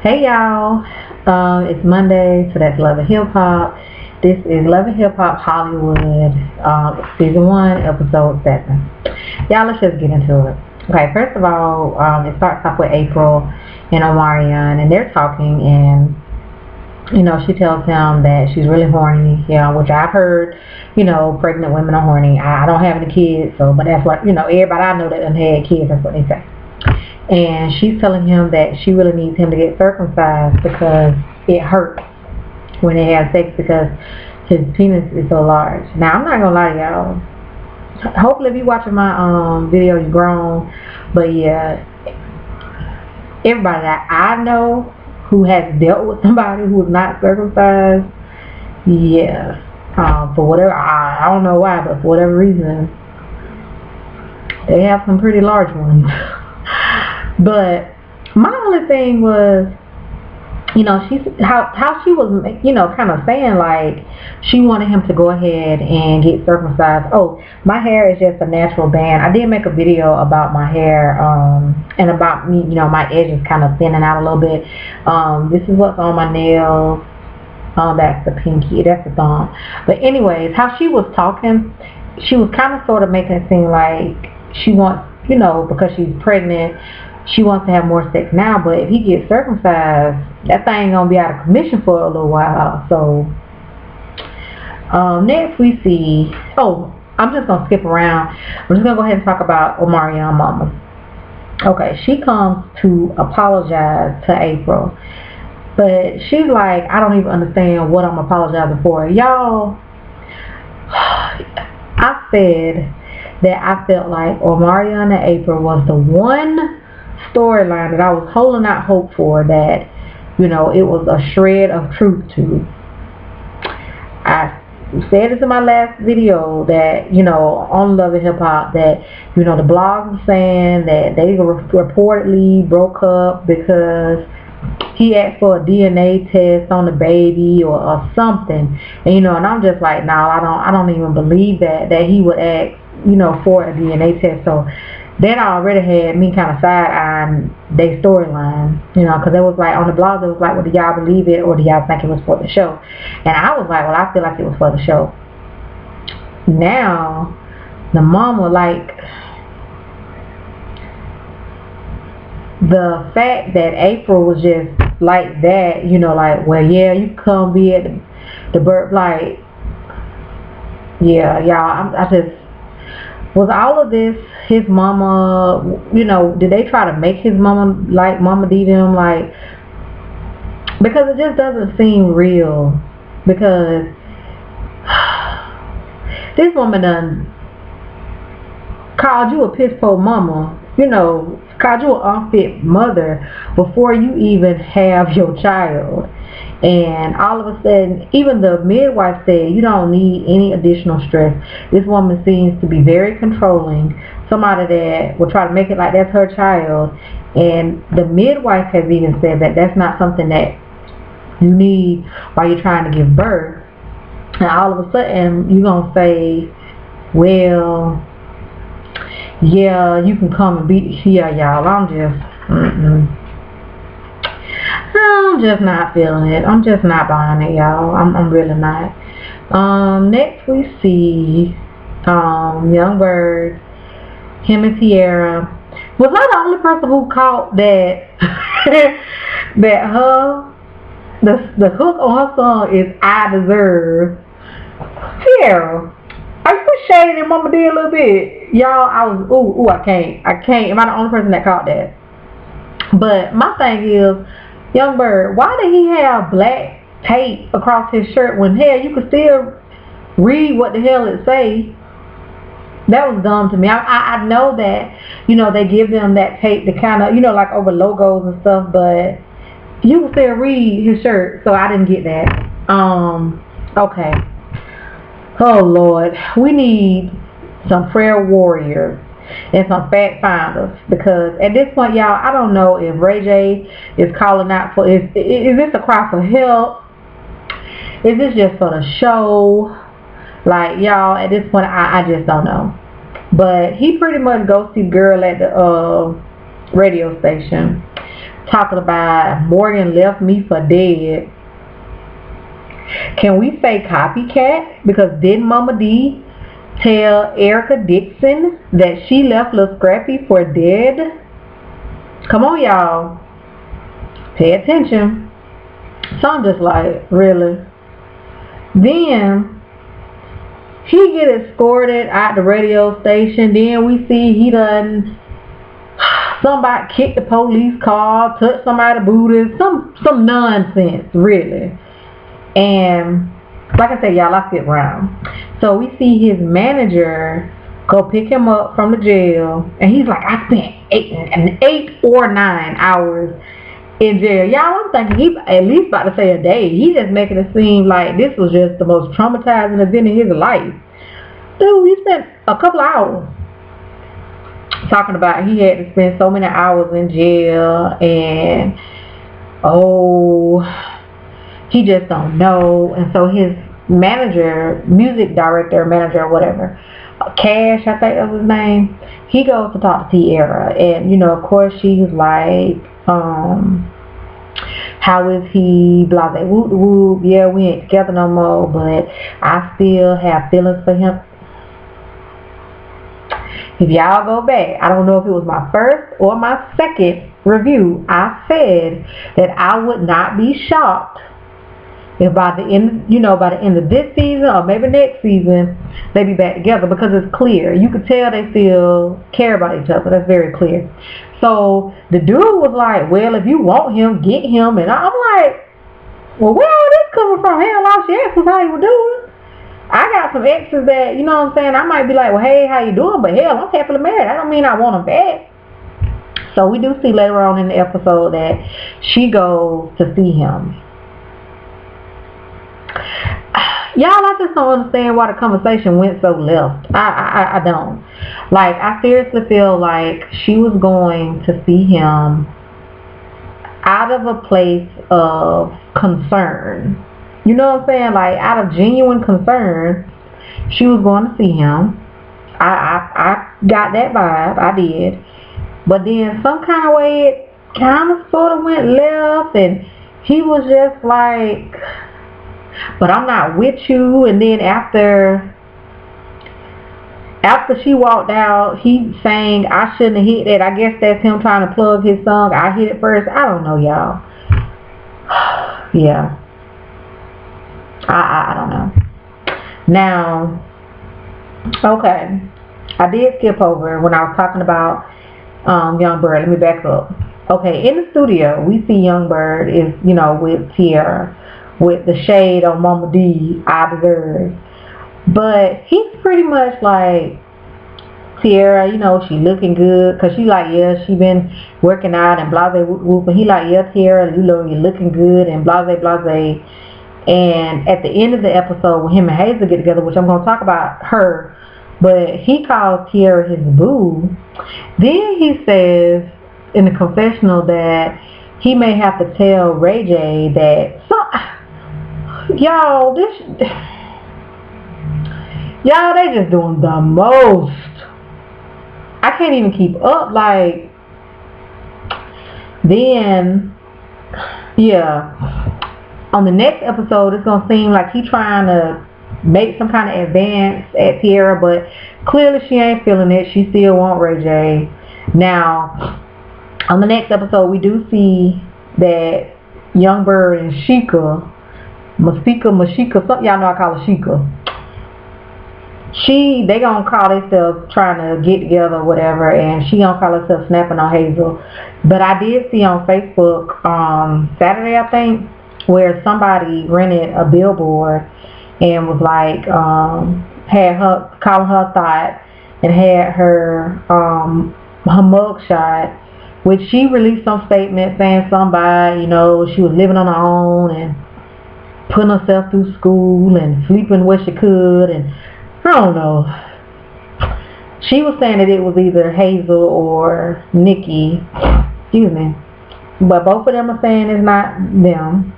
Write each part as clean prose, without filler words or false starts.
Hey y'all, it's Monday, so that's Love and Hip Hop. This is Love and Hip Hop Hollywood, Season 1, Episode 7. Y'all, let's just get into it. Okay, first of all, it starts off with April and Omarion, and they're talking, and she tells him that she's really horny, which I've heard, pregnant women are horny. I don't have any kids, but that's what, everybody I know that done had kids, that's what they say. And she's telling him that she really needs him to get circumcised because it hurts when they have sex because his penis is so large. Now, I'm not going to lie to y'all. Hopefully, if you're watching my video, you're grown. But yeah, everybody that I know who has dealt with somebody who is not circumcised, for whatever, I don't know why, but for whatever reason, they have some pretty large ones. But my only thing was, how she was, kind of saying like she wanted him to go ahead and get circumcised. Oh, my hair is just a natural band. I did make a video about my hair, and about me, my edges kind of thinning out a little bit. This is what's on my nails. That's the pinky, that's the thumb. But anyways, how she was talking, she was kind of sort of making it seem like she wants, because she's pregnant, she wants to have more sex now, but if he gets circumcised, that thing gonna be out of commission for a little while. So next we see, I'm just gonna skip around. I'm just gonna go ahead and talk about Omarion mama. Okay, she comes to apologize to April, but she's like, I don't even understand what I'm apologizing for. Y'all, I said that I felt like Omarion and April was the one storyline that I was holding out hope for, that it was a shred of truth to. I said this in my last video that on Love and Hip Hop that the blogs were saying that they reportedly broke up because he asked for a DNA test on the baby or something, and I'm just like, no, I don't even believe that he would ask for a DNA test. So that already had me kind of side-eyeing their storyline, because it was like, on the blog, it was like, well, do y'all believe it, or do y'all think it was for the show? And I was like, well, I feel like it was for the show. Now, the mama, like, the fact that April was just like that, like, well, yeah, you come be at the birth, like, yeah, y'all, I just, was all of this his mama, did they try to make his mama like Mama D them, like, because it just doesn't seem real, because this woman done called you a piss poor mama, called you an unfit mother before you even have your child. And all of a sudden, even the midwife said, you don't need any additional stress. This woman seems to be very controlling. Somebody that will try to make it like that's her child. And the midwife has even said that that's not something that you need while you're trying to give birth. And all of a sudden, you're going to say, well, yeah, you can come and be here, y'all. I'm just not feeling it. I'm just not buying it, y'all. I'm really not. Next we see Young Bird, him and Tierra. Was I the only person who caught that that the hook on her song is I Deserve? Tierra, are you shading Mama D a little bit? Y'all, I was, I can't. Am I the only person that caught that? But my thing is, Young Bird, why did he have black tape across his shirt when, hell, you could still read what the hell it say? That was dumb to me. I know that, they give them that tape to kind of, like over logos and stuff, but you could still read his shirt, so I didn't get that. Okay. Oh, Lord. We need some prayer warriors and some fact finders, because at this point, y'all, I don't know if Ray J is calling out for, is this a cry for help? Is this just for the show? Like, y'all, at this point, I just don't know. But he pretty much ghosted girl at the radio station. talking about Morgan left me for dead. Can we say copycat? Because didn't Mama D tell Erica Dixon that she left Lil Scrappy for dead? Come on, y'all. Pay attention. So I'm just like, really? Then he get escorted out the radio station. Then we see he done somebody kicked the police car, touched somebody's booty, some nonsense, really. And like I said, y'all, I sit around. So we see his manager go pick him up from the jail, and he's like, I spent 8 or 9 hours in jail. Y'all, I'm thinking he at least about to say a day. He just making it seem like this was just the most traumatizing event in his life. Dude, he spent a couple hours talking about he had to spend so many hours in jail, and he just don't know. And so his manager, music director, manager, whatever, Cash, I think that was his name, he goes to talk to Tierra, and you know, of course, she's like, how is he, blah blah whoop whoop, yeah, we ain't together no more, but I still have feelings for him. If y'all go back, I don't know if it was my first or my second review, I said that I would not be shocked if by the end of this season or maybe next season, they be back together, because it's clear. You could tell they still care about each other. That's very clear. So the dude was like, well, if you want him, get him. And I'm like, well, where all this coming from? Hell, all she asked was how you were doing. I got some exes that, you know what I'm saying, I might be like, well, hey, how you doing? But hell, I'm happily married. I don't mean I want him back. So we do see later on in the episode that she goes to see him. Y'all, I just don't understand why the conversation went so left. I don't. Like, I seriously feel like she was going to see him out of a place of concern. You know what I'm saying? Like, out of genuine concern, she was going to see him. I got that vibe. I did. But then some kind of way it kind of sort of went left, and he was just like, but I'm not with you. And then after she walked out, he sang I shouldn't have hit that. I guess that's him trying to plug his song, I Hit It First. I don't know, y'all. Yeah. I don't know. Now, okay, I did skip over when I was talking about Young Bird. Let me back up. Okay, in the studio, we see Young Bird is, you know, with Tierra, with the shade on Mama D, I deserve. But he's pretty much like, Tierra, you know, she looking good, because she like, yeah, she been working out and blase whoop whoop. And he like, yeah, Tierra, you know, you're looking good and blase blase. And at the end of the episode, when him and Hazel get together, which I'm going to talk about her, but he calls Tierra his boo. Then he says in the confessional that he may have to tell Ray J that y'all, they just doing the most. I can't even keep up. Like, then, yeah, on the next episode, it's gonna seem like he trying to make some kind of advance at Tierra, but clearly she ain't feeling it. She still want Ray J. Now, on the next episode, we do see that Young Bird and Mashika, something y'all know I call her Sheikah. They gonna call themselves trying to get together or whatever, and she gonna call herself snapping on Hazel. But I did see on Facebook Saturday, I think, where somebody rented a billboard and was like, had her calling her thought, and had her mugshot, which she released some statement saying somebody, you know, she was living on her own and putting herself through school and sleeping where she could, and I don't know. She was saying that it was either Hazel or Nikki, excuse me, but both of them are saying it's not them.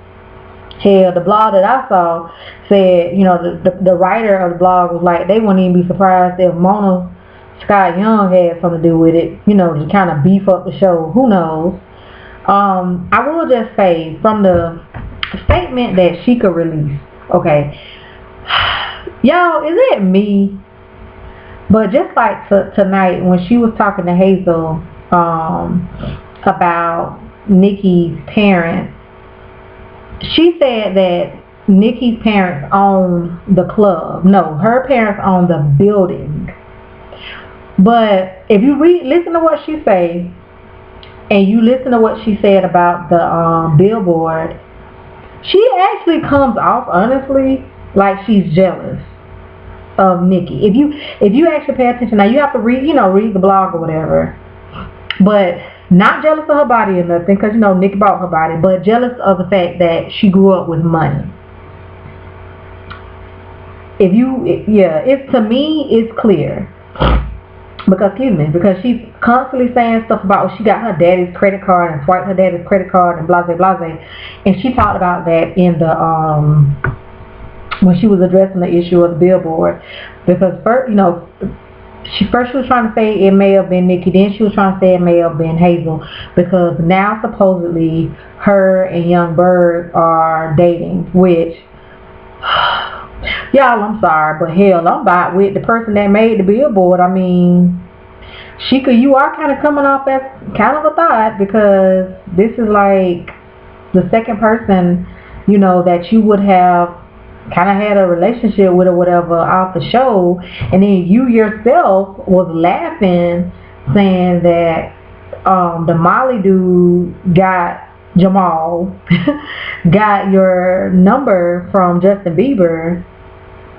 Hell, the blog that I saw said, you know, the writer of the blog was like, they wouldn't even be surprised if Mona Scott Young had something to do with it, you know, to kind of beef up the show. Who knows? I will just say from the statement that she could release, okay, y'all, is it me? But just like tonight when she was talking to Hazel about Nikki's parents, she said that Nikki's parents own the club. No, her parents own the building. But if you listen to what she say, and you listen to what she said about the billboard, she actually comes off honestly like she's jealous of Nikki. If you actually pay attention, now you have to read the blog or whatever, but not jealous of her body or nothing, because Nikki bought her body, but jealous of the fact that she grew up with money. It's, to me, it's clear. Because she's constantly saying stuff about she got her daddy's credit card and swiped her daddy's credit card and blah blah blah, and she talked about that in the when she was addressing the issue of the billboard, because first she was trying to say it may have been Nikki, then she was trying to say it may have been Hazel, because now supposedly her and Young Bird are dating, which y'all, I'm sorry, but hell, I'm about with the person that made the billboard. I mean, you are kind of coming off as kind of a thought, because this is like the second person, that you would have kind of had a relationship with or whatever off the show, and then you yourself was laughing, saying that the Molly dude got Jamal got your number from Justin Bieber,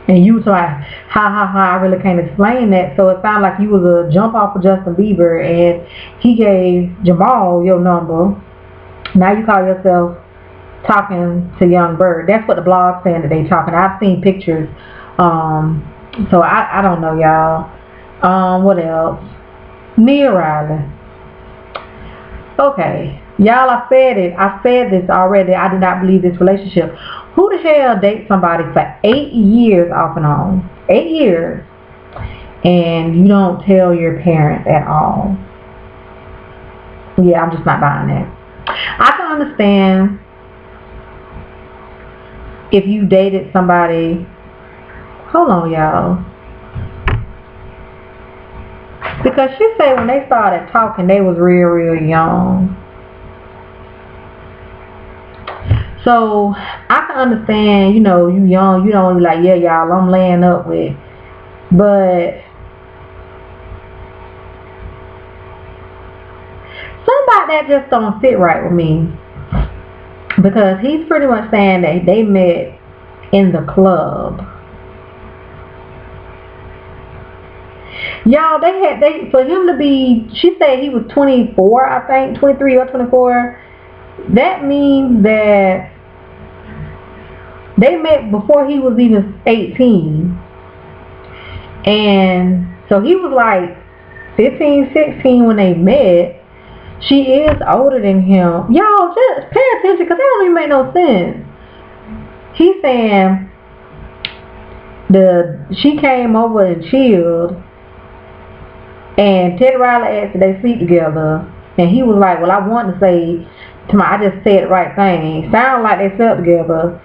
and you was like, I really can't explain that. So it sounded like you was a jump off of Justin Bieber, and he gave Jamal your number. Now you call yourself talking to Young Bird. That's what the blog's saying that they talking. I've seen pictures. So I don't know, y'all. What else? Nia Riley. Okay. Y'all, I said this already. I do not believe this relationship. Who the hell dates somebody for 8 years off and on? 8 years. And you don't tell your parents at all. Yeah, I'm just not buying that. I can understand if you dated somebody. Hold on, y'all. Because she said when they started talking, they was real young. So I can understand, you young, you don't be like, yeah, y'all, I'm laying up with. But something about that just don't sit right with me. Because he's pretty much saying that they met in the club. Y'all, for him to be, she said he was 24, I think, 23 or 24. That means that they met before he was even 18. And so he was like 15, 16 when they met. She is older than him. Y'all, just pay attention, because that don't even make no sense. He's saying she came over and chilled, and Teddy Riley asked if they sleep together, and he was like, well, I want to say I just said the right thing. Sound like they slept together.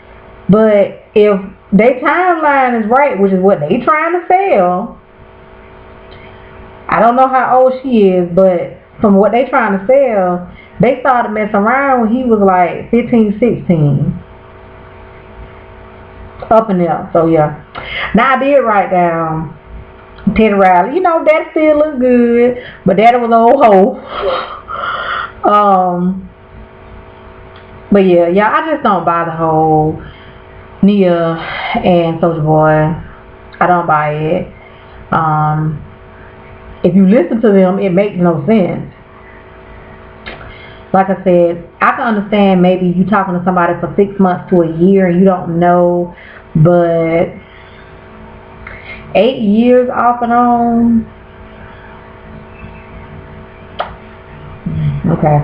But if their timeline is right, which is what they trying to sell, I don't know how old she is, but from what they trying to sell, they started messing around when he was like 15, 16. Up and there. So yeah. Now I did write down Teddy Riley. That still look good, but that was an old hoe. But yeah, I just don't buy the whole Nia and Soulja Boy. I don't buy it. If you listen to them, it makes no sense. Like I said, I can understand maybe you talking to somebody for 6 months to a year and you don't know, but 8 years off and on. Okay.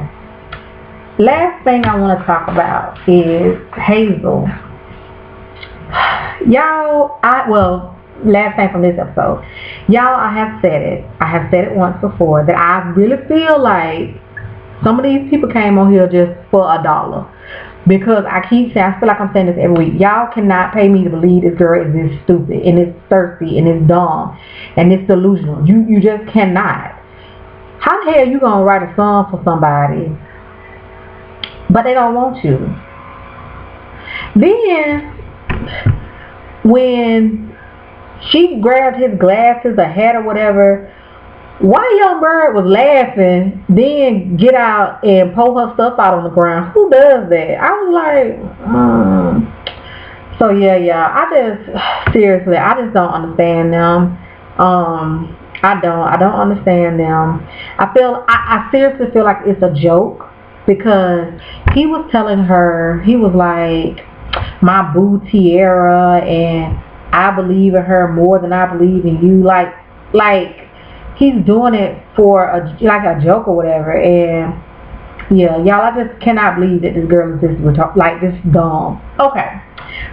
Last thing I want to talk about is Hazel. Y'all, last thing from this episode. Y'all, I have said it once before, that I really feel like Some of these people came on here just for $1. Because I keep saying, I feel like I'm saying this every week. Y'all cannot pay me to believe this girl is this stupid and it's thirsty and it's dumb and it's delusional. You just cannot. How the hell you gonna write a song for somebody, but they don't want you? Then when she grabbed his glasses, a hat or whatever, why Young Bird was laughing, then get out and pull her stuff out on the ground? Who does that? I was like, So yeah, seriously, I just don't understand them. I don't understand them. I seriously feel like it's a joke, because he was telling her, he was like, my boo Tierra, and I believe in her more than I believe in you. Like he's doing it for a joke or whatever. And yeah, y'all, I just cannot believe that this girl is this dumb. Okay,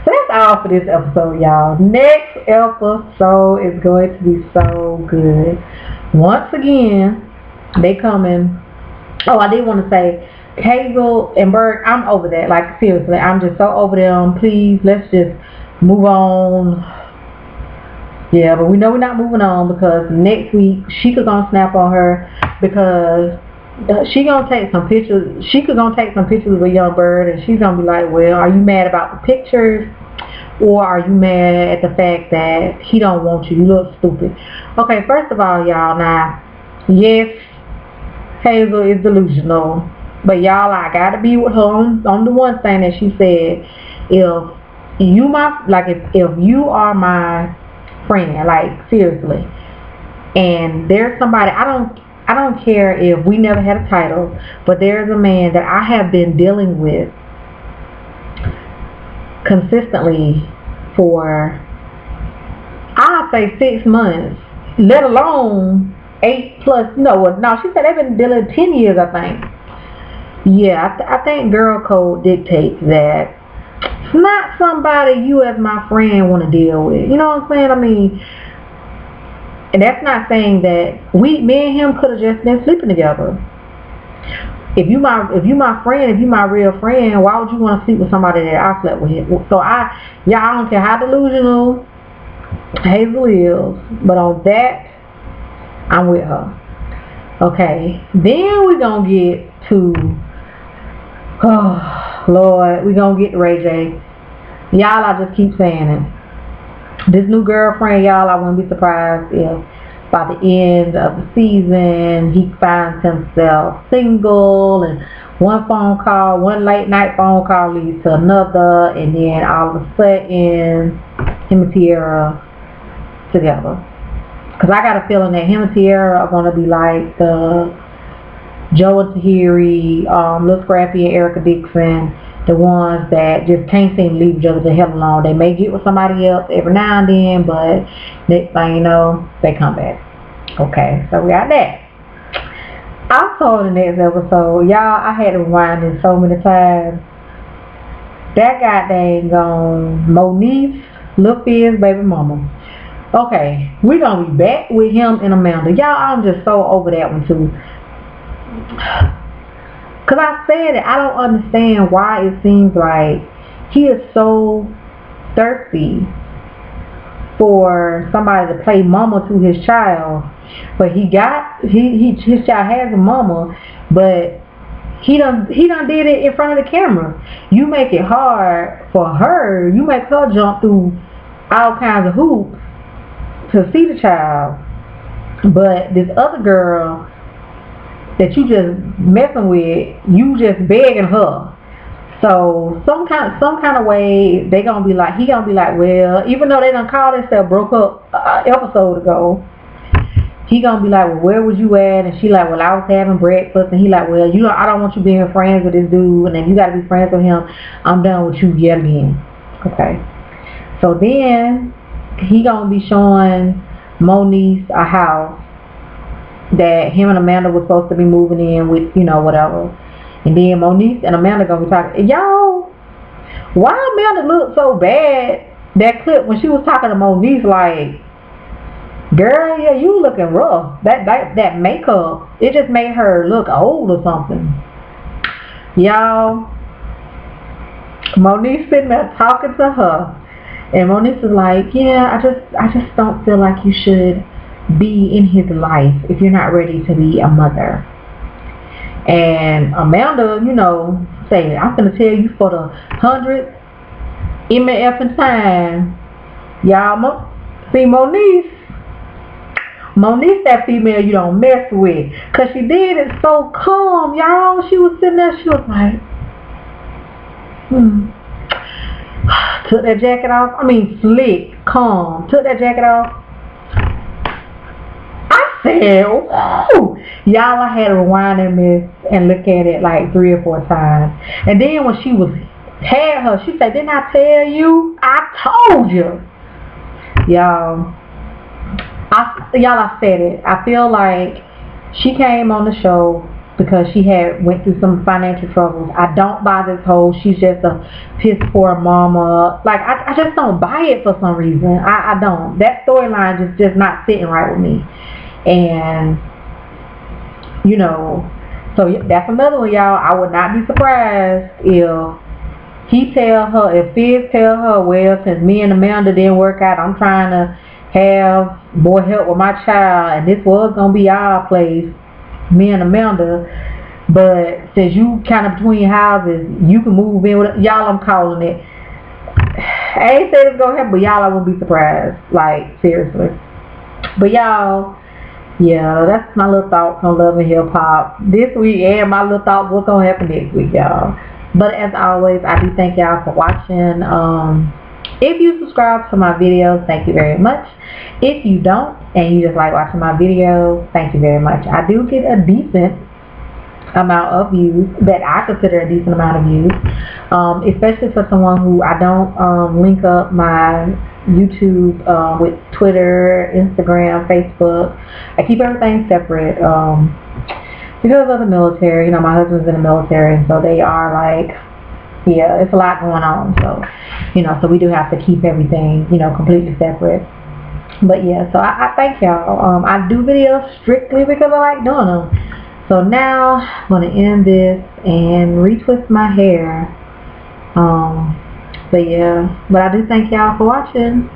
so that's all for this episode, y'all. Next episode is going to be so good. Once again, they coming. Oh, I did want to say, Hazel and Berg, I'm over that. Like, seriously, I'm just so over them. Please, let's just move on. Yeah, but we know we're not moving on, because next week she could gonna snap on her, because she gonna take some pictures. She could gonna take some pictures with Young Bird, and she's gonna be like, well, are you mad about the pictures, or are you mad at the fact that he don't want you? You look stupid. Okay, first of all, y'all, now, yes, Hazel is delusional, but y'all, I gotta be with her on the one thing that she said. If you are my friend, like, seriously, and there's somebody, I don't care if we never had a title, but there's a man that I have been dealing with consistently for, I'll say 6 months, let alone 8+. No, she said they've been dealing 10 years, I think. Yeah, I think girl code dictates that it's not somebody you as my friend want to deal with. You know what I'm saying? I mean, and that's not saying that me and him could have just been sleeping together. If you my friend, if you my real friend, why would you want to sleep with somebody that I slept with? So I don't care how delusional Hazel is, but on that, I'm with her. Okay, then we're gonna get to, oh Lord, we're gonna get to Ray J. Y'all, I just keep saying it. This new girlfriend, y'all, I wouldn't be surprised if by the end of the season he finds himself single, and one late night phone call leads to another, and then all of a sudden him and Tierra together. Because I got a feeling that him and Tierra are going to be like the Joe and Tahiri, Lil Scrappy and Erica Dixon, the ones that just can't seem to leave each other the hell alone. They may get with somebody else every now and then, but next thing you know, they come back. Okay, so we got that. Also in the next episode, y'all, I had to rewind this so many times. That goddamn Moniece, Lil Fizz baby mama. Okay, we're gonna be back with him and Amanda. Y'all, I'm just so over that one too. Cause I said it, I don't understand why it seems like he is so thirsty for somebody to play mama to his child. But his child has a mama, but he done did it in front of the camera. You make it hard for her. You make her jump through all kinds of hoops to see the child. But this other girl that you just messing with, you just begging her. So some kind of way he gonna be like, well, even though they done called themselves broke up an episode ago, he gonna be like, well, where was you at? And she like, well, I was having breakfast. And he like, well, I don't want you being friends with this dude, and if you gotta be friends with him, I'm done with you yet again. Okay. So then he gonna be showing Moniece a house that him and Amanda was supposed to be moving in with, whatever. And then Moniece and Amanda gonna be talking. Y'all, why Amanda looked so bad that clip when she was talking to Moniece, like Girl, yeah, you looking rough. That makeup, it just made her look old or something. Y'all, Moniece sitting there talking to her, and Moniece is like, yeah, I just don't feel like you should be in his life if you're not ready to be a mother. And Amanda, say, I'm gonna tell you for the 100th MF time, y'all. See, Moniece, that female you don't mess with, cause she did it so calm, y'all. She was sitting there, she was like, took that jacket off. I mean, slick, calm. Took that jacket off. I said, ooh. Y'all, I had to rewind and look at it like 3 or 4 times. And then when she had her, she said, didn't I tell you? I told you. Y'all, I said it. I feel like she came on the show because she had went through some financial troubles. I don't buy this whole she's just a piss poor mama. Like, I just don't buy it for some reason. I don't. That storyline just not sitting right with me. And so that's another one, y'all. I would not be surprised if Fizz tell her, well, since me and Amanda didn't work out, I'm trying to have more help with my child, and this was gonna be our place, me and Amanda, but since you kind of between houses, you can move in with y'all. I'm calling it. I ain't saying it's gonna happen, but y'all, I wouldn't be surprised, like, seriously. But y'all, yeah, that's my little thoughts on Love and Hip Hop this week, and my little thoughts what's gonna happen next week, y'all. But as always, I do thank y'all for watching. If you subscribe to my videos, thank you very much. If you don't, and you just like watching my videos, thank you very much. I do get a decent amount of views, that I consider a decent amount of views, especially for someone who I don't link up my YouTube with Twitter, Instagram, Facebook. I keep everything separate because of the military. My husband's in the military, and so they are like, yeah, it's a lot going on. So, so we do have to keep everything, completely separate. But yeah, so I thank y'all. I do videos strictly because I like doing them. So now I'm gonna end this and retwist my hair. But yeah, but I do thank y'all for watching.